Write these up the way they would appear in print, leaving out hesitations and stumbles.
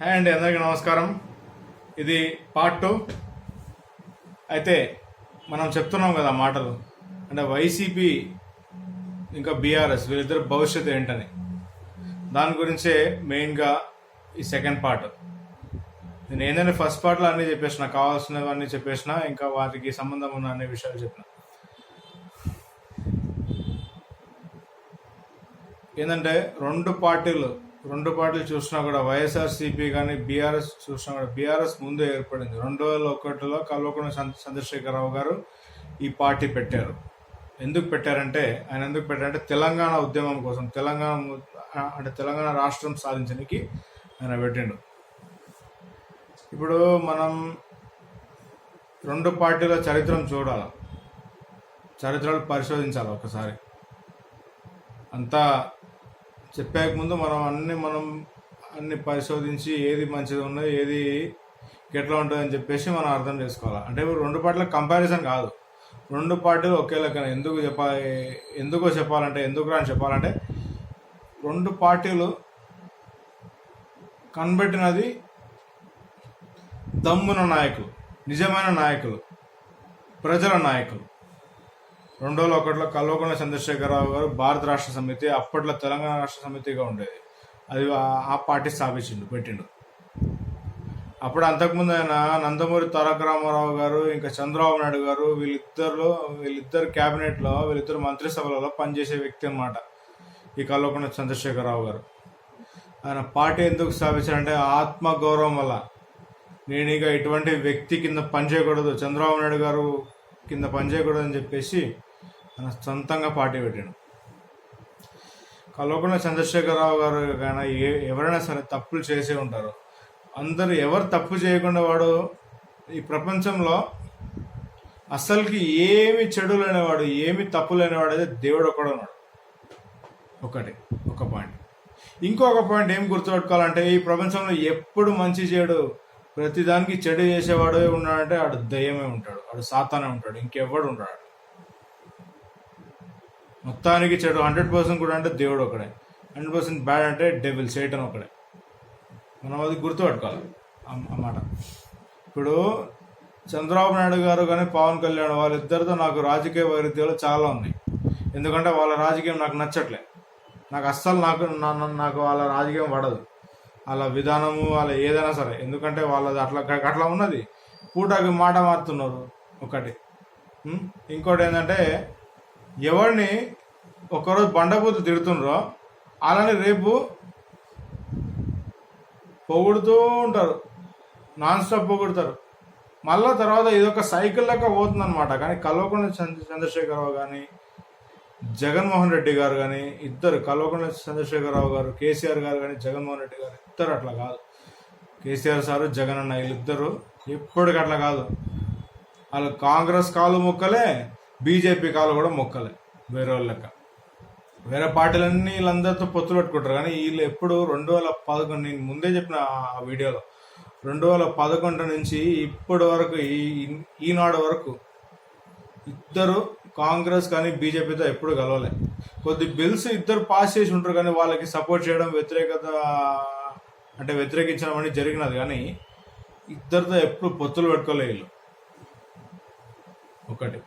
Hi అండి, అందరికీ నమస్కారం. ఇది పార్ట్ 2. అయితే మనం చెప్తున్నాం కదా మాటలు, అంటే వైసీపీ ఇంకా బీఆర్ఎస్ వీళ్ళిద్దరు భవిష్యత్తు ఏంటని, దాని గురించే మెయిన్గా ఈ సెకండ్ పార్ట్. నేను ఏంటంటే ఫస్ట్ పార్ట్లో అన్నీ చెప్పేసిన, కావాల్సినవన్నీ చెప్పేసిన, ఇంకా వాటికి సంబంధం ఉన్న అన్ని విషయాలు చెప్పిన. ఏంటంటే రెండు పార్టీలు చూసినా కూడా, వైఎస్ఆర్సీపీ కానీ బీఆర్ఎస్ చూసినా కూడా, బీఆర్ఎస్ ముందే ఏర్పడింది. 2001లో కల్వకుంట్ల చంద్రశేఖరరావు గారు ఈ పార్టీ పెట్టారు. ఎందుకు పెట్టారంటే తెలంగాణ ఉద్యమం కోసం, తెలంగాణ రాష్ట్రం సాధించడానికి ఆయన పెట్టిండు. ఇప్పుడు మనం రెండు పార్టీల చరిత్రలు పరిశోధించాలి ఒకసారి. అంతా చెప్పాక ముందు మనం అన్ని పరిశోధించి ఏది మంచిది ఉన్నది, ఏది ఎట్లా ఉంటుంది అని చెప్పేసి మనం అర్థం చేసుకోవాలి. అంటే ఇప్పుడు రెండు పార్టీల కంపారిజన్ కాదు, రెండు పార్టీలు ఒకే లెక్కన. ఎందుకు చెప్పాలంటే రెండు పార్టీలు కనబెట్టినది దమ్మున నాయకులు, నిజమైన నాయకులు, ప్రజల నాయకులు. 2001లో కల్వకుంట్ల చంద్రశేఖరరావు గారు భారత రాష్ట్ర సమితి, అప్పట్లో తెలంగాణ రాష్ట్ర సమితిగా ఉండేది, అది ఆ పార్టీ పెట్టిండు. అప్పుడు అంతకుముందు ఆయన నందమూరి తారక రామారావు గారు, ఇంకా చంద్రబాబు నాయుడు గారు, వీళ్ళిద్దరు క్యాబినెట్లో, వీళ్ళిద్దరు మంత్రిసభలలో పనిచేసే వ్యక్తి అన్నమాట ఈ కల్వకుంట్ల చంద్రశేఖరరావు గారు. ఆయన పార్టీ ఎందుకు స్థాపించారంటే ఆత్మగౌరవం వల్ల. నేను ఇక ఇటువంటి వ్యక్తి కింద పనిచేయకూడదు, చంద్రబాబు నాయుడు గారు కింద పనిచేయకూడదు అని చెప్పేసి ఆయన సొంతంగా పార్టీ పెట్టాడు. కల్వకుంట్ల చంద్రశేఖరరావు గారు కానీ ఎవరైనా సరే తప్పులు చేసే ఉంటారు. ఎవరు తప్పు చేయకుండా వాడు ఈ ప్రపంచంలో అస్సలకి ఏమి చెడు లేనివాడు, ఏమి తప్పు లేనివాడు అయితే దేవుడు ఒకడు ఉన్నాడు. ఒక పాయింట్. ఇంకొక పాయింట్ ఏం గుర్తుపెట్టుకోవాలంటే, ఈ ప్రపంచంలో ఎప్పుడు మంచి చేయడు, ప్రతిదానికి చెడు చేసేవాడే ఉన్నాడంటే ఆడు దయ్యమే ఉంటాడు, ఆడు సాతానే ఉంటాడు, ఇంకెవ్వడు ఉంటాడు. మొత్తానికి చెడు 100% కూడా అంటే దేవుడు ఒకడే, 100% బ్యాడ్ అంటే డెవిల్, సైటన్ ఒకడే. మనం అది గుర్తుపెట్టుకోవాలి అన్నమాట. ఇప్పుడు చంద్రబాబు నాయుడు గారు కానీ పవన్ కళ్యాణ్ వాళ్ళిద్దరితో నాకు రాజకీయ వైరుధ్యాలు చాలా ఉన్నాయి. ఎందుకంటే వాళ్ళ రాజకీయం నాకు నచ్చట్లే, నాకు వాళ్ళ రాజకీయం పడదు, వాళ్ళ విధానము, వాళ్ళ ఏదైనా సరే. ఎందుకంటే వాళ్ళది అట్లా ఉన్నది, పూటకి మాట మారుతున్నారు ఒకటి. ఇంకోటి ఏంటంటే, ఎవరిని ఒకరోజు బండబూతులు తిడుతుండ్రో అలానే రేపు పొగుడుతూ ఉంటారు, నాన్ స్టాప్ పొగుడుతారు. మళ్ళా తర్వాత ఇదొక సైకిల్ లెక్క పోతుందన్నమాట. కానీ కల్వకుంట్ల చంద్రశేఖరరావు కానీ, జగన్మోహన్ రెడ్డి గారు కానీ, ఇద్దరు, కల్వకుంట్ల చంద్రశేఖరరావు గారు, కేసీఆర్ గారు కానీ, జగన్మోహన్ రెడ్డి గారు ఇద్దరు అట్లా కాదు. కేసీఆర్ సారు, జగన్ అన్న వీళ్ళిద్దరు ఎప్పటికి అట్లా కాదు. వాళ్ళు కాంగ్రెస్ కాలు మొక్కలే, బీజేపీ కాలు కూడా మొక్కలే. వేరే వాళ్ళ లెక్క, వేరే పార్టీలన్నీ వీళ్ళందరితో పొత్తులు పెట్టుకుంటారు. కానీ వీళ్ళు ఎప్పుడు 2011, నేను ముందే చెప్పిన ఆ వీడియోలో, 2011 నుంచి ఇప్పటి వరకు, ఈనాడు వరకు ఇద్దరు కాంగ్రెస్ కానీ బీజేపీతో ఎప్పుడు కలవలే. కొద్ది బిల్స్ ఇద్దరు పాస్ చేసి ఉంటారు, కానీ వాళ్ళకి సపోర్ట్ చేయడం, వ్యతిరేకించడం అనేది జరిగినది. కానీ ఇద్దరితో ఎప్పుడు పొత్తులు పెట్టుకోలే వీళ్ళు. ఒకటి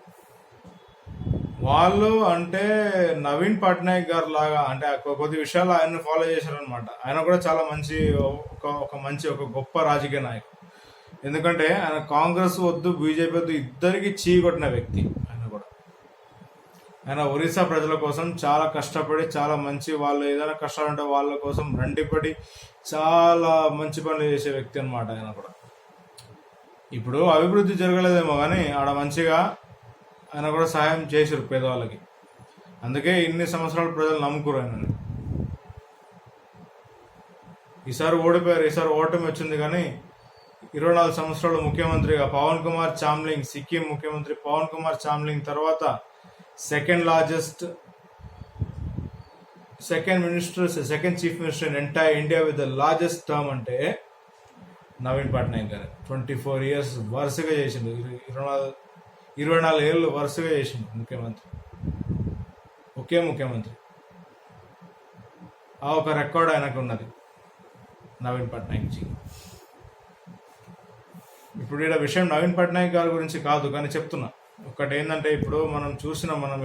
వాళ్ళు అంటే నవీన్ పట్నాయక్ గారు లాగా, అంటే కొద్ది విషయాలు ఆయన ఫాలో చేశారనమాట. ఆయన కూడా చాలా మంచి ఒక గొప్ప రాజకీయ నాయకుడు. ఎందుకంటే ఆయన కాంగ్రెస్ వద్దు, బీజేపీ వద్దు, ఇద్దరికి చీకొట్టిన వ్యక్తి. ఆయన ఒరిస్సా ప్రజల కోసం చాలా కష్టపడి, చాలా మంచి, వాళ్ళు ఏదైనా కష్టాలుంటే వాళ్ళ కోసం రండిపడి చాలా మంచి పనులు చేసే వ్యక్తి అనమాట ఆయన కూడా. ఇప్పుడు అభివృద్ధి జరగలేదేమో కానీ ఆడ మంచిగా ఆయన కూడా సహాయం చేశారు పేదవాళ్ళకి. అందుకే ఇన్ని సంవత్సరాలు ప్రజలు నమ్ముకురు ఆయనని. ఈసారి ఓడిపోయారు, ఈసారి ఓటమి వచ్చింది. కానీ 24 సంవత్సరాలు ముఖ్యమంత్రిగా సిక్కిం ముఖ్యమంత్రి పవన్ కుమార్ చామ్లింగ్ తర్వాత second chief minister in entire India with the largest term అంటే నవీన్ పట్నాయక్ గారు. 24 years వరుసగా చేసిండు, 24 ఏళ్ళు వరుసగా చేసిండు ఒకే ముఖ్యమంత్రి. ఆ ఒక రికార్డ్ ఆయనకు ఉన్నది. నవీన్ పట్నాయక్ జీ. ఇప్పుడు ఇక్కడ విషయం నవీన్ పట్నాయక్ గారి గురించి కాదు, కానీ చెప్తున్నా. ఒకటి ఏంటంటే, ఇప్పుడు మనం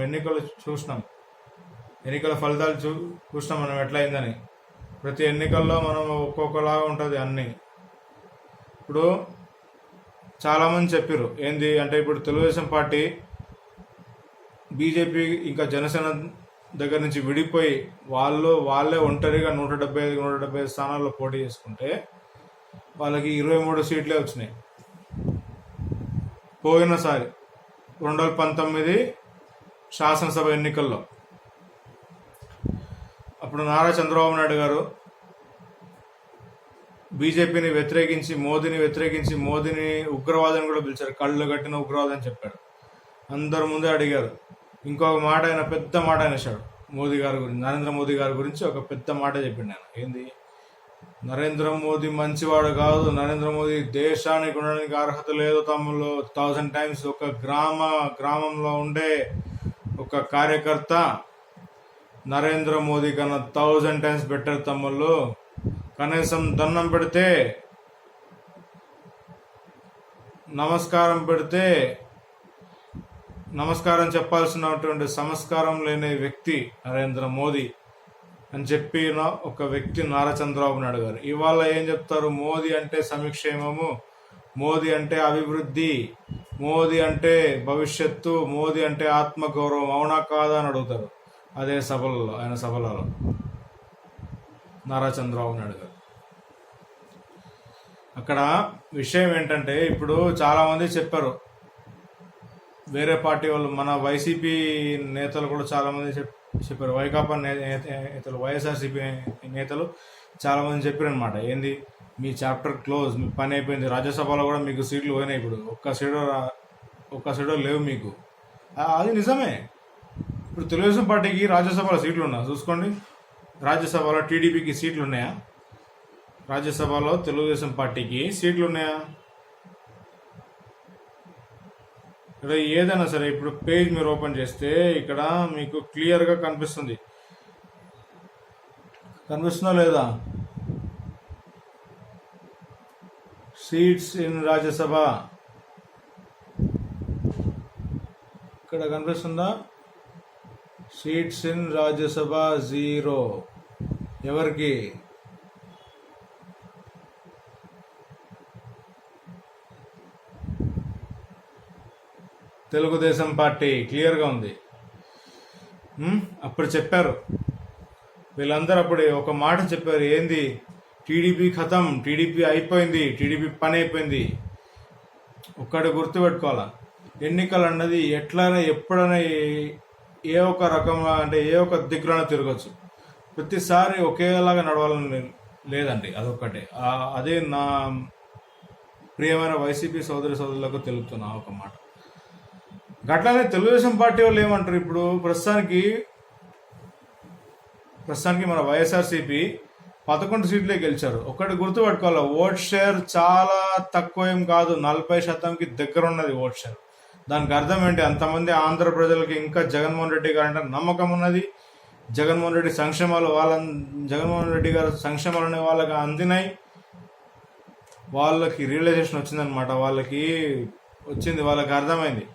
ఎన్నికలు చూసినాం, ఎన్నికల ఫలితాలు చూసినాం మనం ఎట్లా అయిందని. ప్రతి ఎన్నికల్లో మనం ఒక్కొక్కలాగా ఉంటుంది అన్నీ. ఇప్పుడు చాలామంది చెప్పారు ఏంది అంటే, ఇప్పుడు తెలుగుదేశం పార్టీ బీజేపీ ఇంకా జనసేన దగ్గర నుంచి విడిపోయి వాళ్ళే ఒంటరిగా 175 స్థానాల్లో పోటీ చేసుకుంటే వాళ్ళకి 23 సీట్లే వచ్చినాయి. పోయినసారి 2019 శాసనసభ ఎన్నికల్లో అప్పుడు నారా చంద్రబాబు నాయుడు గారు బీజేపీని వ్యతిరేకించి మోదీని ఉగ్రవాదని కూడా పిలిచారు. కళ్ళు కట్టిన ఉగ్రవాదం అని చెప్పాడు. అందరు ముందే అడిగారు. ఇంకొక మాట, ఆయన పెద్ద మాట అనేసాడు మోదీ గారి గురించి, నరేంద్ర మోదీ గారి గురించి ఒక పెద్ద మాట చెప్పిండు ఆయన. ఏంది? నరేంద్ర మోదీ మంచివాడు కాదు, నరేంద్ర మోదీ దేశానికి ఉండడానికి అర్హత లేదు తమ్ముళ్ళు. 1000 times ఒక గ్రామంలో ఉండే ఒక కార్యకర్త నరేంద్ర మోదీ కన్నా 1000 times బెటర్ తమ్ముళ్ళు. కనీసం దండం పెడితే, నమస్కారం చెప్పాల్సినటువంటి సంస్కారం లేని వ్యక్తి నరేంద్ర మోదీ అని చెప్పిన ఒక వ్యక్తి నారా చంద్రబాబు నాయుడు గారు. ఇవాళ ఏం చెప్తారు? మోదీ అంటే సంక్షేమము, మోదీ అంటే అభివృద్ధి, మోదీ అంటే భవిష్యత్తు, మోదీ అంటే ఆత్మగౌరవం. అవునా కాదా అని అడుగుతారు అదే ఆయన సభలలో నారా చంద్రబాబు నాయుడు గారు. అక్కడ విషయం ఏంటంటే, ఇప్పుడు చాలామంది చెప్పారు, వేరే పార్టీ వాళ్ళు, మన వైసీపీ నేతలు కూడా చాలామంది చెప్పారు, వైకాపా నేతలు, వైఎస్ఆర్సీపీ నేతలు చాలామంది చెప్పారు అనమాట. ఏంది? మీ చాప్టర్ క్లోజ్, మీ పని అయిపోయింది. రాజ్యసభలో కూడా మీకు సీట్లు పోయినాయి. ఇప్పుడు ఒక్క సీడో లేవు మీకు. అది నిజమే. ఇప్పుడు తెలుగుదేశం పార్టీకి రాజ్యసభలో సీట్లు ఉన్నా చూసుకోండి. రాజ్యసభలో టీడీపీకి సీట్లు ఉన్నాయా? రాజ్యసభలో తెలుగుదేశం పార్టీకి సీట్లు ఉన్నాయా? ఇక్కడ ఏదైనా సరే, ఇప్పుడు పేజ్ మీరు ఓపెన్ చేస్తే ఇక్కడ మీకు క్లియర్గా కనిపిస్తుందా లేదా? సీట్స్ ఇన్ రాజ్యసభ ఇక్కడ కనిపిస్తుందా? Seats in Rajya Sabha 0. ఎవరికి? తెలుగుదేశం పార్టీ. క్లియర్గా ఉంది. అప్పుడు చెప్పారు వీళ్ళందరూ, అప్పుడు ఒక మాట చెప్పారు. ఏంది? టీడీపీ ఖతం, టీడీపీ అయిపోయింది, టీడీపీ పని అయిపోయింది. ఒక్కటి గుర్తుపెట్టుకోవాలా, ఎన్నికలు అన్నది ఎట్లైనా ఎప్పుడైనా ఏ ఒక రకంగా అంటే ఏ ఒక దిక్కులోనే తిరగచ్చు. ప్రతిసారి ఒకేలాగా నడవాలని లేదండి. అదొక్కటే. అదే నా ప్రియమైన వైసీపీ సోదరులకు తెలుపుతున్నా ఒక మాట. గట్లానే తెలుగుదేశం పార్టీ వాళ్ళు ఏమంటారు? ఇప్పుడు ప్రస్తుతానికి మన వైఎస్ఆర్సీపీ 11 సీట్లే గెలిచారు. ఒకటి గుర్తుపెట్టుకోవాలి, ఓట్ షేర్ చాలా తక్కువ ఏం కాదు, 40%కి దగ్గర ఉన్నది ఓట్ షేర్. దానికి అర్థం ఏంటి? అంతమంది ఆంధ్ర ప్రజలకి ఇంకా జగన్మోహన్ రెడ్డి గారు అంటే నమ్మకం ఉన్నది. జగన్మోహన్ రెడ్డి గారు సంక్షేమాలు వాళ్ళకి అందినాయి. వాళ్ళకి రియలైజేషన్ వచ్చిందనమాట. వాళ్ళకి అర్థమైంది.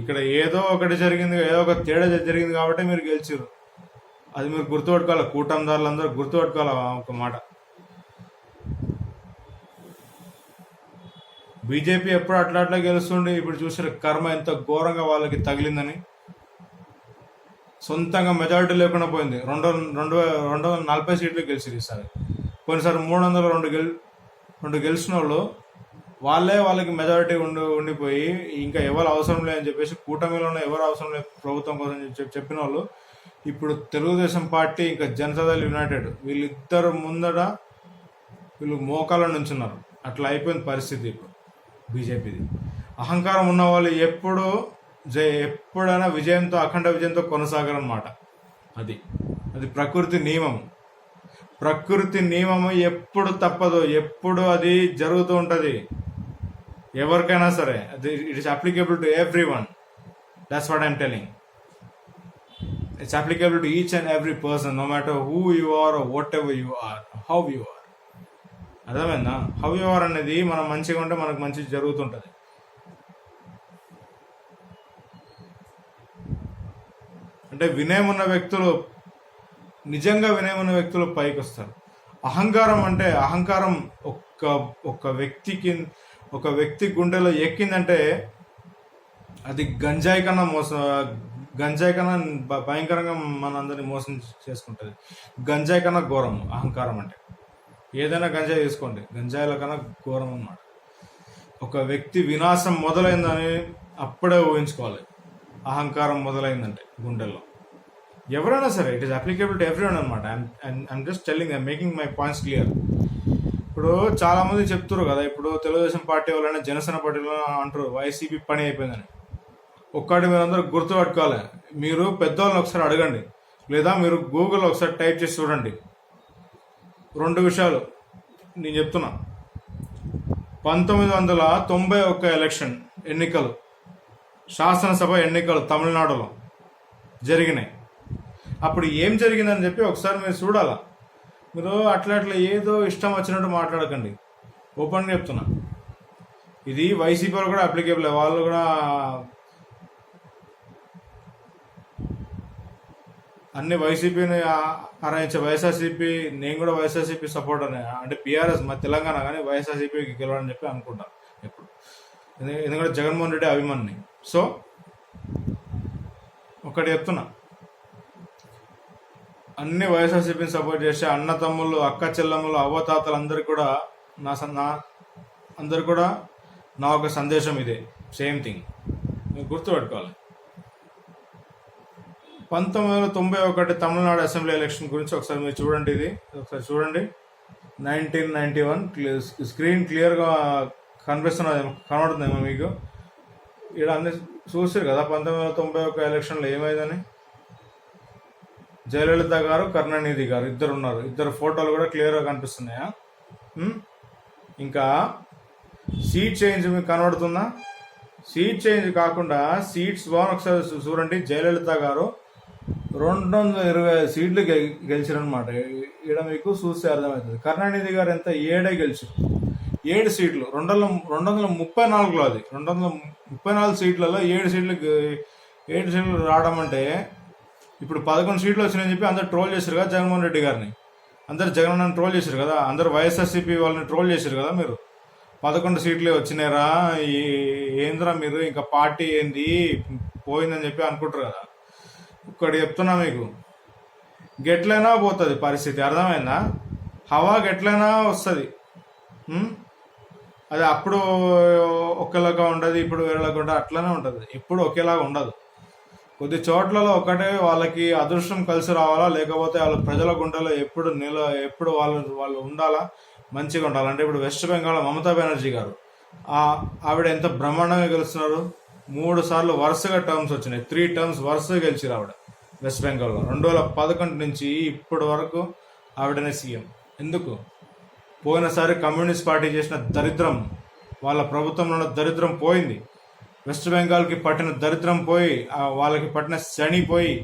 ఇక్కడ ఏదో ఒకటి జరిగింది, ఏదో ఒక తేడా జరిగింది కాబట్టి మీరు గెలిచారు. అది మీరు గుర్తుపెట్టుకోవాలి. కూటమిదారులందరూ గుర్తుపెట్టుకోవాలి ఒక మాట. బీజేపీ ఎప్పుడు అట్లా గెలుస్తుండే. ఇప్పుడు చూసారు కర్మ ఎంత ఘోరంగా వాళ్ళకి తగిలిందని. సొంతంగా మెజారిటీ లేకుండా పోయింది. 240 సీట్లు గెలిచారు ఈసారి. కొన్నిసారి 302 గెలిచిన వాళ్ళు వాళ్ళకి మెజారిటీ ఉండిపోయి ఇంకా ఎవరు అవసరం లేదని చెప్పేసి, కూటమిలోనే ఎవరు అవసరం లేదు ప్రభుత్వం కోసం చెప్పిన వాళ్ళు ఇప్పుడు తెలుగుదేశం పార్టీ ఇంకా జనతాదళ్ యునైటెడ్ వీళ్ళిద్దరు ముందట వీళ్ళు మోకాళ్ళ నుంచున్నారు. అట్లా అయిపోయింది పరిస్థితి ఇప్పుడు బీజేపీది. అహంకారం ఉన్న వాళ్ళు ఎప్పుడైనా అఖండ విజయంతో కొనసాగరన్నమాట. అది ప్రకృతి నియమం ఎప్పుడు తప్పదు, ఎప్పుడు అది జరుగుతూ ఉంటుంది. ఎవరికైనా సరే it is applicable to every one. That's what I'm telling. It's applicable to each and every person, no matter who you are what you are, how you are. అర్థమైందా? హౌ యు ఆర్ అనేది మనం మంచిగా ఉంటే మనకు మంచి జరుగుతుంటుంది. అంటే వినయం ఉన్న వ్యక్తులు, నిజంగా వినయం ఉన్న వ్యక్తులు పైకి వస్తారు. అహంకారం అంటే, అహంకారం ఒక వ్యక్తి గుండెలో ఎక్కిందంటే అది గంజాయి కన్నా భయంకరంగా మనందరినీ మోసం చేసుకుంటుంది. గంజాయి కన్నా ఘోరం అహంకారం అంటే. ఏదైనా గంజాయి తీసుకోండి, గంజాయిల కన్నా ఘోరం అన్నమాట. ఒక వ్యక్తి వినాశం మొదలైందని అప్పుడే ఊహించుకోవాలి. అహంకారం మొదలైందంటే గుండెల్లో ఎవరైనా సరే, it is applicable to everyone అనమాట. I'm just telling, I'm making my points clear. ఇప్పుడు చాలా మంది చెప్తారు కదా, ఇప్పుడు తెలుగుదేశం పార్టీ వాళ్ళైనా జనసేన పార్టీ అంటారు వైసీపీ పని అయిపోయిందని. ఒక్కటి మీరందరూ గుర్తుపట్టుకోవాలి. మీరు పెద్దవాళ్ళని ఒకసారి అడగండి, లేదా మీరు గూగుల్లో ఒకసారి టైప్ చేసి చూడండి. 2 విషయాలు నేను చెప్తున్నా. 1991 ఎలక్షన్ ఎన్నికలు, శాసనసభ ఎన్నికలు తమిళనాడులో జరిగినాయి. అప్పుడు ఏం జరిగిందని చెప్పి ఒకసారి మీరు చూడాలా. మీరు అట్లా ఏదో ఇష్టం వచ్చినట్టు మాట్లాడకండి. ఓపెన్గా చెప్తున్నా, ఇది వైసీపీ వాళ్ళు కూడా అప్లికేబుల్. వాళ్ళు కూడా అన్ని వైసీపీని ఆరాయించే వైఎస్ఆర్సీపీ, నేను కూడా వైఎస్ఆర్సీపీ సపోర్ట్ అంటే పిఆర్ఎస్ మా తెలంగాణ, కానీ వైఎస్ఆర్సీపీకి గెలవాలని చెప్పి అనుకుంటాను ఎప్పుడు. ఎందుకంటే జగన్మోహన్ రెడ్డి అభిమాని. సో ఒకటి చెప్తున్నా, అన్ని వైఎస్ఆర్సీపీని సపోర్ట్ చేసే అన్న తమ్ముళ్ళు, అక్క చెల్లెమ్మలు, అవ్వతాతలు అందరికి కూడా నా ఒక సందేశం ఇదే. సేమ్ థింగ్ మీరు గుర్తుపెట్టుకోవాలి. 1991 తమిళనాడు అసెంబ్లీ ఎలక్షన్ గురించి ఒకసారి మీరు చూడండి. ఇది ఒకసారి చూడండి. 1991 స్క్రీన్ క్లియర్గా కనబడుతుందేమో మీకు. ఇక్కడ అన్ని చూసారు కదా 1991 ఎలక్షన్లో ఏమైందని. జయలలిత గారు, కరుణానిధి గారు ఇద్దరు ఉన్నారు. ఇద్దరు ఫోటోలు కూడా క్లియర్గా కనిపిస్తున్నాయా? ఇంకా సీట్ చేంజ్ మీకు కనబడుతుందా? సీట్ చేంజ్ కాకుండా సీట్స్ బాగా ఒకసారి చూడండి. జయలలిత గారు 220 సీట్లు గెలిచారనమాట. ఇక్కడ మీకు చూస్తే అర్థమవుతుంది. కరుణానిధి గారు ఎంత 7 గెలిచారు. 7 సీట్లు 234లో, అది 234 సీట్లలో 7 సీట్లు రావడం అంటే, ఇప్పుడు 11 సీట్లు వచ్చినాయని చెప్పి అందరు ట్రోల్ చేశారు కదా జగన్మోహన్ రెడ్డి గారిని. అందరు జగన్ ట్రోల్ చేశారు కదా, అందరు వైఎస్ఆర్సీపీ వాళ్ళని ట్రోల్ చేశారు కదా. మీరు 11 సీట్లే వచ్చినారా, ఏంద్రా మీరు, ఇంకా పార్టీ ఏంది పోయిందని చెప్పి అనుకుంటారు కదా. ఇక్కడ చెప్తున్నా మీకు, గెట్లైనా పోతుంది పరిస్థితి. అర్థమైందా? హవా గెట్లైనా వస్తుంది. అది అప్పుడు ఒకేలాగా ఉండదు, ఇప్పుడు వేరేలాగా ఉంటుంది. అట్లనే ఉంటుంది, ఎప్పుడు ఒకేలాగా ఉండదు. కొద్ది చోట్లలో ఒకటే వాళ్ళకి అదృష్టం కలిసి రావాలా, లేకపోతే వాళ్ళ ప్రజల గుండెలో ఎప్పుడు వాళ్ళు ఉండాలా, మంచిగా ఉండాలి. అంటే ఇప్పుడు వెస్ట్ బెంగాల్ మమతా బెనర్జీ గారు, ఆవిడ ఎంత బ్రహ్మాండంగా గెలుస్తున్నారు. 3 సార్లు వరుసగా టర్మ్స్ వచ్చినాయి. 3 టర్మ్స్ వరుసగా గెలిచిరు ఆవిడ వెస్ట్ బెంగాల్లో. 2011 నుంచి ఇప్పటి వరకు ఆవిడనే సీఎం. ఎందుకు? పోయినసారి కమ్యూనిస్ట్ పార్టీ చేసిన దరిద్రం, వాళ్ళ ప్రభుత్వంలో ఉన్న దరిద్రం పోయింది. వెస్ట్ బెంగాల్కి పట్టిన దరిద్రం పోయి, వాళ్ళకి పట్టిన శని పోయి,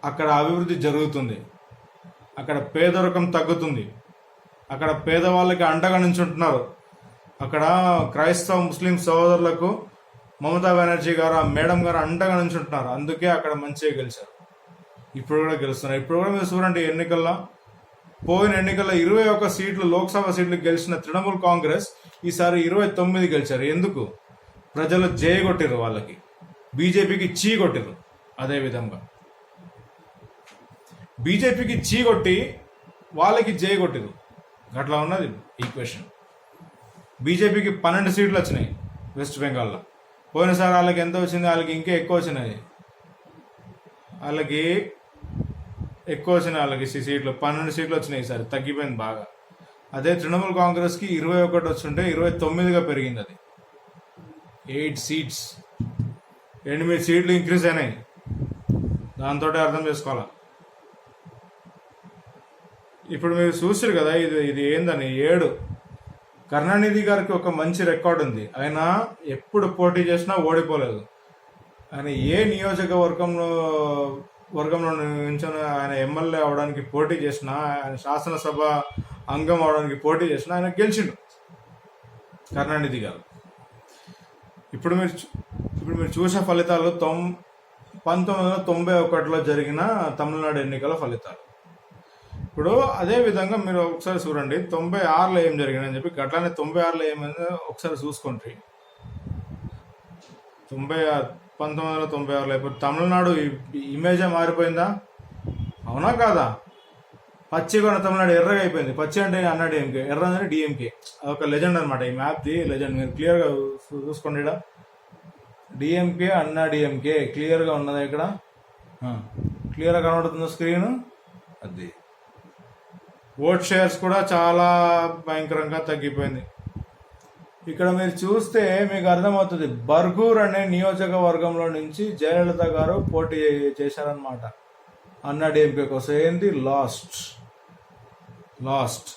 అక్కడ అభివృద్ధి జరుగుతుంది. అక్కడ పేదరికం తగ్గుతుంది. అక్కడ పేదవాళ్ళకి అండగా నించుంటున్నారు. అక్కడ క్రైస్తవ ముస్లిం సోదరులకు మమతా బెనర్జీ గారు, ఆ మేడం గారు అండగా నించుంటున్నారు. అందుకే అక్కడ మంచిగా గెలిచారు. ఇప్పుడు కూడా గెలుస్తున్నారు. ఇప్పుడు కూడా మీరు చూడండి, పోయిన ఎన్నికల్లో 21 సీట్లు లోక్సభ సీట్లు గెలిచిన తృణమూల్ కాంగ్రెస్ ఈసారి 29 గెలిచారు. ఎందుకు? ప్రజలు జయ కొట్టిరు, వాళ్ళకి బీజేపీకి చీ కొట్టిరు. అదేవిధంగా బీజేపీకి చీ కొట్టి వాళ్ళకి జయ కొట్టిరు. అట్లా ఉన్నది ఈక్వేషన్. బీజేపీకి 12 సీట్లు వచ్చినాయి వెస్ట్ బెంగాల్లో. పోయినసారి వాళ్ళకి ఎంత వచ్చింది? వాళ్ళకి ఇంకా ఎక్కువ వచ్చినాయి. వాళ్ళకి సీట్లు 12 సీట్లు వచ్చినాయి. ఈసారి తగ్గిపోయింది బాగా. అదే తృణమూల్ కాంగ్రెస్కి 21 వచ్చుంటే 29గా పెరిగింది. అది 8 సీట్స్, 8 సీట్లు ఇంక్రీజ్ అయినాయి. దాంతో అర్థం చేసుకోవాలా. ఇప్పుడు మీరు చూసారు కదా, ఇది ఏందని 7. కరుణానిధి గారికి ఒక మంచి రికార్డు ఉంది. ఆయన ఎప్పుడు పోటీ చేసినా ఓడిపోలేదు. ఆయన ఏ నియోజకవర్గంలో నుంచి ఆయన ఎమ్మెల్యే అవడానికి పోటీ చేసినా, ఆయన శాసనసభ అంగం అవడానికి పోటీ చేసినా ఆయన గెలిచిండు కరుణానిధి గారు. ఇప్పుడు మీరు చూసే ఫలితాలు 1991లో జరిగిన తమిళనాడు ఎన్నికల ఫలితాలు. ఇప్పుడు అదే విధంగా మీరు ఒకసారి చూడండి 96లో ఏం జరిగిందని చెప్పి, అట్లానే 96లో ఏమైందో ఒకసారి చూసుకోండి. 1996లో ఇప్పుడు తమిళనాడు ఇమేజే మారిపోయిందా? అవునా కాదా? పచ్చిగా తమిళనాడు ఎర్రగా అయిపోయింది. పచ్చి అంటే అన్నా డిఎంకే, ఎర్ర అంటే డిఎంకే. అదొక లెజెండ్ అనమాట. ఈ మ్యాప్ది లెజెండ్ మీరు క్లియర్గా చూసుకోండి. ఇక్కడ డిఎంకే అన్నా డిఎంకే క్లియర్గా ఉన్నదా? ఇక్కడ క్లియర్గా కనబడుతుందా స్క్రీన్? అది ఓట్ షేర్స్ కూడా చాలా భయంకరంగా తగ్గిపోయింది. ఇక్కడ మీరు చూస్తే మీకు అర్థమవుతుంది. బర్గూర్ అనే నియోజకవర్గంలో నుంచి జయలలిత గారు పోటీ చేశారనమాట అన్నా డిఎంకే కోసం. ఏంది? లాస్ట్.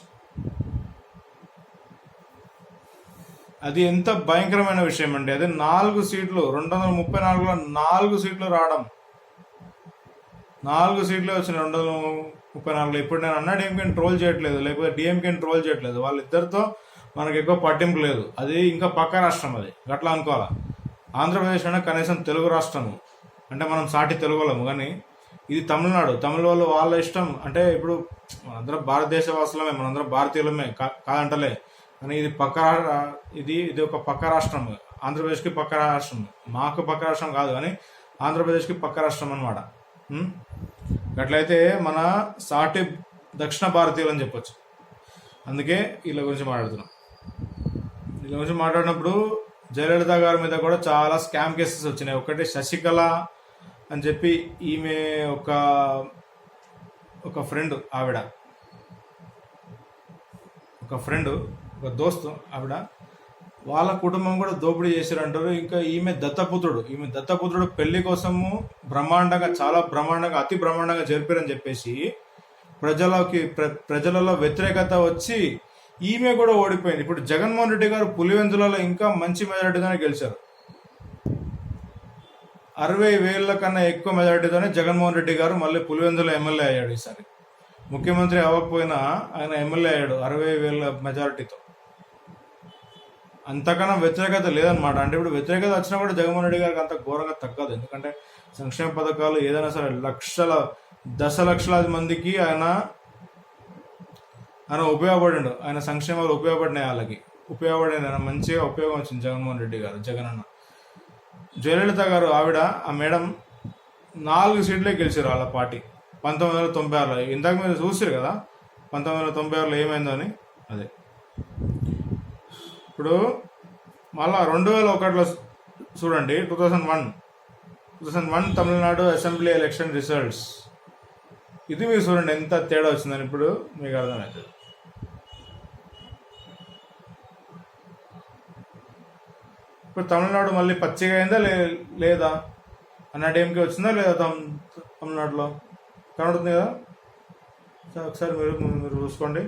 అది ఎంత భయంకరమైన విషయం అండి. అది 4 సీట్లు, 234లో 4 సీట్లు రావడం, 4 సీట్లు వచ్చినాయి 234లో. ఇప్పుడు నేను అన్నా డిఎంకేని ట్రోల్ చేయట్లేదు, లేకపోతే డిఎంకేని ట్రోల్ చేయట్లేదు. వాళ్ళిద్దరితో మనకు ఎక్కువ పట్టింపు లేదు. అది ఇంకా పక్క రాష్ట్రం, అది గట్లా అనుకోవాలా. ఆంధ్రప్రదేశ్ అనే కనీసం తెలుగు రాష్ట్రము, అంటే మనం సాటి తెలుగు వాళ్ళము. కానీ ఇది తమిళనాడు, తమిళ వాళ్ళు వాళ్ళ ఇష్టం. అంటే ఇప్పుడు మనందరం భారతదేశ వాసులమే, మనందరం భారతీయులమే కాదంటలే. కానీ ఇది ఒక పక్క రాష్ట్రం. ఆంధ్రప్రదేశ్కి పక్క రాష్ట్రం, మాకు పక్క రాష్ట్రం కాదు, కానీ ఆంధ్రప్రదేశ్కి పక్క రాష్ట్రం అన్నమాట. అట్లయితే మన సాటి దక్షిణ భారతీయులు అని చెప్పొచ్చు. అందుకే వీళ్ళ గురించి మాట్లాడుతున్నాం. వీళ్ళ గురించి మాట్లాడినప్పుడు జయలలిత గారి మీద కూడా చాలా స్కామ్ కేసెస్ వచ్చినాయి. ఒకటి శశికళ అని చెప్పి ఈమె ఒక ఫ్రెండ్, ఆవిడ ఒక దోస్తు ఆవిడ, వాళ్ళ కుటుంబం కూడా దోపిడీ చేశారంటారు. ఇంకా ఈమె దత్తపుత్రుడు పెళ్లి కోసము చాలా బ్రహ్మాండంగా అతి బ్రహ్మాండంగా జరిపారని చెప్పేసి ప్రజలలో వ్యతిరేకత వచ్చి ఈమె కూడా ఓడిపోయింది. ఇప్పుడు జగన్మోహన్ రెడ్డి గారు పులివెందులలో ఇంకా మంచి మెజారిటీతోనే గెలిచారు. 60,000 కన్నా ఎక్కువ మెజారిటీతోనే జగన్మోహన్ రెడ్డి గారు మళ్ళీ పులివెందుల ఎమ్మెల్యే అయ్యాడు. ఈసారి ముఖ్యమంత్రి అవ్వకపోయినా ఆయన ఎమ్మెల్యే అయ్యాడు 60,000 మెజారిటీతో. అంతకన్నా వ్యతిరేకత లేదనమాట. అంటే ఇప్పుడు వ్యతిరేకత వచ్చినా కూడా జగన్మోహన్ రెడ్డి గారికి అంత ఘోరంగా తగ్గదు. ఎందుకంటే సంక్షేమ పథకాలు ఏదైనా సరే దశలక్షలాది మందికి ఆయన ఉపయోగపడిండు. ఆయన సంక్షేమాలు ఉపయోగపడినాయి, వాళ్ళకి ఉపయోగపడిన మంచిగా ఉపయోగం వచ్చింది జగన్మోహన్ రెడ్డి గారు, జగనన్న. జయలలిత గారు ఆ మేడం 4 సీట్లే గెలిచారు వాళ్ళ పార్టీ 1996లో. ఇందాక మీరు చూసారు కదా 1996లో ఏమైందో అని. అదే ఇప్పుడు మళ్ళా 2001లో చూడండి, 2001 తమిళనాడు అసెంబ్లీ ఎలక్షన్ రిజల్ట్స్. ఇది మీరు చూడండి ఎంత తేడా వచ్చిందని ఇప్పుడు మీకు అర్థమవుతుంది. ఇప్పుడు తమిళనాడు మళ్ళీ పచ్చిగా అయిందా లేదా అన్న డిఎంకే వచ్చిందా లేదా తమిళనాడులో కనబడుతుంది కదా. ఒకసారి మీరు చూసుకోండి.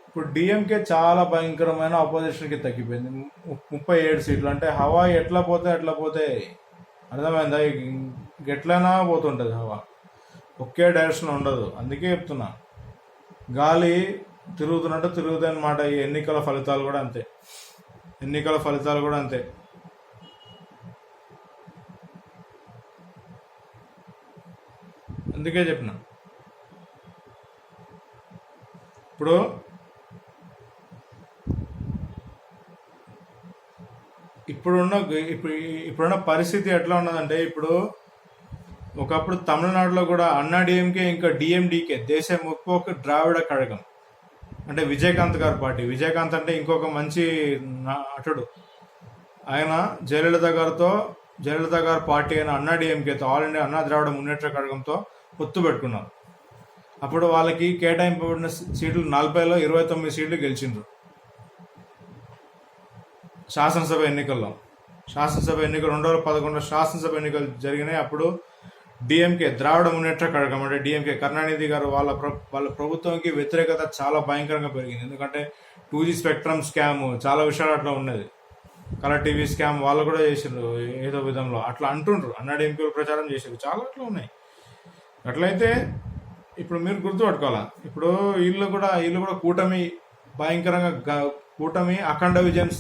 ఇప్పుడు డిఎంకే చాలా భయంకరమైన అపోజిషన్కి తగ్గిపోయింది. 37 సీట్లు. అంటే హవా ఎట్లా పోతే అర్థమైందా? ఎట్లైనా పోతుంటుంది హవా, ఒకే డైరెక్షన్ ఉండదు. అందుకే చెప్తున్నా, గాలి తిరుగుతున్నట్టు అన్నమాట. ఈ ఎన్నికల ఫలితాలు కూడా అంతే. అందుకే చెప్పిన. ఇప్పుడున్న పరిస్థితి ఎట్లా ఉన్నదంటే, ఇప్పుడు ఒకప్పుడు తమిళనాడులో కూడా అన్నా డిఎంకే ఇంకా డిఎండికే దేశ ముక్కోక ద్రావిడ కழகம், అంటే విజయకాంత్ గారి పార్టీ. విజయకాంత్ అంటే ఇంకొక మంచి నటుడు. ఆయన జయలలిత గారి పార్టీ అయిన అన్నా డిఎంకేతో, ఆల్ ఇండియా అన్నా ద్రావిడ మున్నేట్ర కழగంతో పొత్తు పెట్టుకున్నారు. అప్పుడు వాళ్ళకి కేటాయింపబడిన సీట్లు 40లో 29 సీట్లు గెలిచిండ్రు. శాసనసభ ఎన్నికల్లో 2011 శాసనసభ ఎన్నికలు జరిగినాయి. అప్పుడు డిఎంకే ద్రావిడ మున్నేట్ర కழగం అంటే డిఎంకే కరుణానిధి గారు వాళ్ళ ప్రభుత్వంకి వ్యతిరేకత చాలా భయంకరంగా పెరిగింది. ఎందుకంటే 2G స్పెక్ట్రమ్ స్కామ్, చాలా విషయాలు అట్లా ఉన్నది. కలర్ టీవీ స్కామ్ వాళ్ళు కూడా చేసిండ్రు ఏదో విధంలో, అట్లా అంటుండ్రు. అన్నాడీఎంకేలు ప్రచారం చేసారు, చాలా అట్లా ఉన్నాయి. అట్లయితే ఇప్పుడు మీరు గుర్తుపట్టుకోవాలా, ఇప్పుడు వీళ్ళు కూడా కూటమి భయంకరంగా కూటమి అఖండ విజయం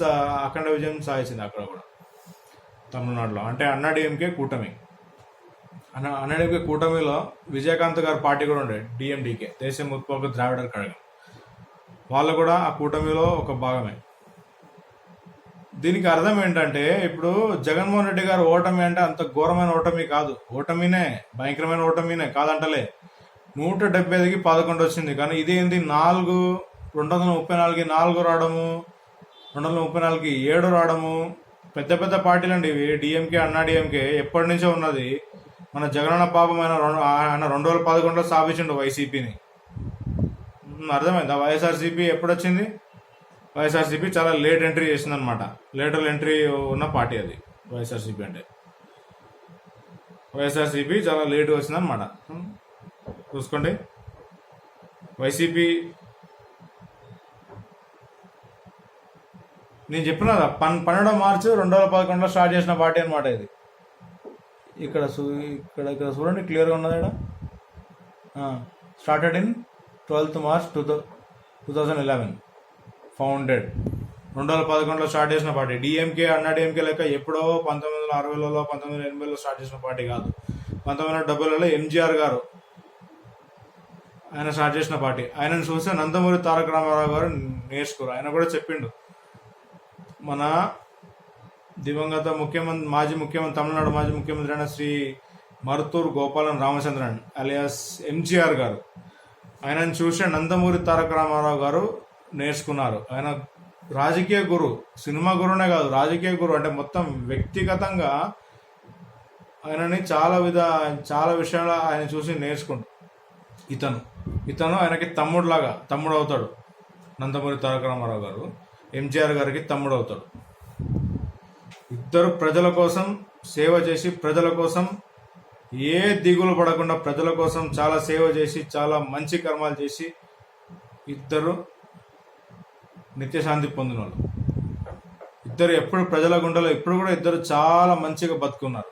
సాధించింది అక్కడ కూడా తమిళనాడులో. అంటే అన్నాడీఎంకే కూటమి, అన్నాడీఎంకే కూటమిలో విజయకాంత్ గారి పార్టీ కూడా ఉండే, డిఎండికే, దేశం ముత్పోకు ద్రావిడర్ కழகம், వాళ్ళు కూడా ఆ కూటమిలో ఒక భాగమే. దీనికి అర్థం ఏంటంటే ఇప్పుడు జగన్మోహన్ రెడ్డి గారు ఓటమి అంటే అంత ఘోరమైన ఓటమి కాదు, ఓటమినే, భయంకరమైన ఓటమినే కాదంటలే. 175కి 11 వచ్చింది. కానీ ఇదేంటి 234కి 4 రావడము, 234కి 7 రావడము. పెద్ద పెద్ద పార్టీలు అండి ఇవి. డిఎంకే, అన్నా డిఎంకే ఎప్పటి నుంచో ఉన్నది. మన జగనన్న పాపం ఆయన 2011లో స్థాపించిండు వైసీపీని. అర్థమైందా? వైఎస్ఆర్సీపీ ఎప్పుడు వచ్చింది? వైఎస్ఆర్సీపీ చాలా లేట్ ఎంట్రీ చేసింది అనమాట. లేటర్ ఎంట్రీ ఉన్న పార్టీ అది వైఎస్ఆర్సీపీ. అంటే వైఎస్ఆర్సీపీ చాలా లేట్ వచ్చిందనమాట. చూసుకోండి, వైసీపీ నేను చెప్పిన 12 మార్చి 2011లో స్టార్ట్ చేసిన పార్టీ అనమాట ఇది. ఇక్కడ చూడండి, క్లియర్గా ఉన్నది ఇక్కడ. Started in 12th March 2011, founded. 2011లో స్టార్ట్ చేసిన పార్టీ. డిఎంకే, అన్నా డిఎంకే లెక్క ఎప్పుడో 1960లలో 1980లో స్టార్ట్ చేసిన పార్టీ కాదు. 1970లలో ఎంజీఆర్ గారు ఆయన స్టార్ట్ చేసిన పార్టీ. ఆయనను చూస్తే నందమూరి తారక రామారావు గారు నేర్చుకోరు. ఆయన కూడా చెప్పిండు, మన దివంగత తమిళనాడు మాజీ ముఖ్యమంత్రి అయిన శ్రీ మరుతూరు గోపాలన్ రామచంద్రన్ అలియాస్ ఎంజీఆర్ గారు, ఆయనను చూసే నందమూరి తారక రామారావు గారు నేర్చుకున్నారు. ఆయన రాజకీయ గురు, సినిమా గురునే కాదు, రాజకీయ గురు. అంటే మొత్తం వ్యక్తిగతంగా ఆయనని చాలా విషయాలు ఆయన చూసి నేర్చుకుంటారు. ఇతను ఆయనకి తమ్ముడు అవుతాడు. నందమూరి తారక రామారావు గారు ఎంజీఆర్ గారికి తమ్ముడు అవుతాడు. ఇద్దరు ప్రజల కోసం సేవ చేసి, ప్రజల కోసం ఏ దిగులు పడకుండా ప్రజల కోసం చాలా సేవ చేసి, చాలా మంచి కర్మాలు చేసి, ఇద్దరు నిత్యశాంతి పొందిన వాళ్ళు. ఇద్దరు ఎప్పుడు ప్రజల గుండెలో ఇప్పుడు కూడా ఇద్దరు చాలా మంచిగా బతుకున్నారు.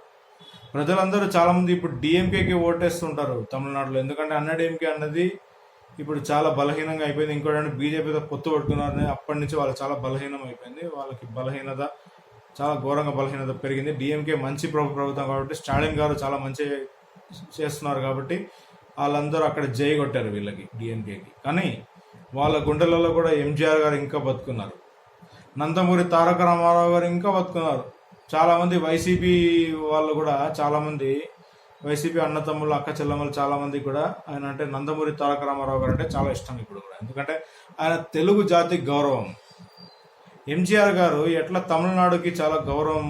ప్రజలందరూ చాలామంది ఇప్పుడు డిఎంకేకి ఓటేస్తుంటారు తమిళనాడులో. ఎందుకంటే అన్నా డిఎంకే అన్నది ఇప్పుడు చాలా బలహీనంగా అయిపోయింది. ఇంకోటి బీజేపీతో పొత్తు పడుతున్నారని అప్పటి నుంచి వాళ్ళు చాలా బలహీనం అయిపోయింది. వాళ్ళకి చాలా ఘోరంగా బలహీనత పెరిగింది. డిఎంకే మంచి ప్రభుత్వం కాబట్టి, స్టాలిన్ గారు చాలా మంచి చేస్తున్నారు కాబట్టి వాళ్ళందరూ అక్కడ జై కొట్టారు వీళ్ళకి, డిఎంకేకి. కానీ వాళ్ళ గుండెలలో కూడా ఎంజీఆర్ గారు ఇంకా బతుకున్నారు, నందమూరి తారక రామారావు గారు ఇంకా బతుకున్నారు. చాలామంది వైసీపీ వాళ్ళు కూడా, చాలామంది వైసీపీ అన్నతమ్ముళ్ళు, అక్క చెల్లెమ్మలు చాలామంది కూడా ఆయన అంటే నందమూరి తారక రామారావు గారు అంటే చాలా ఇష్టం ఇప్పుడు కూడా. ఎందుకంటే ఆయన తెలుగు జాతి గౌరవం. ఎంజీఆర్ గారు ఎట్లా తమిళనాడుకి చాలా గౌరవం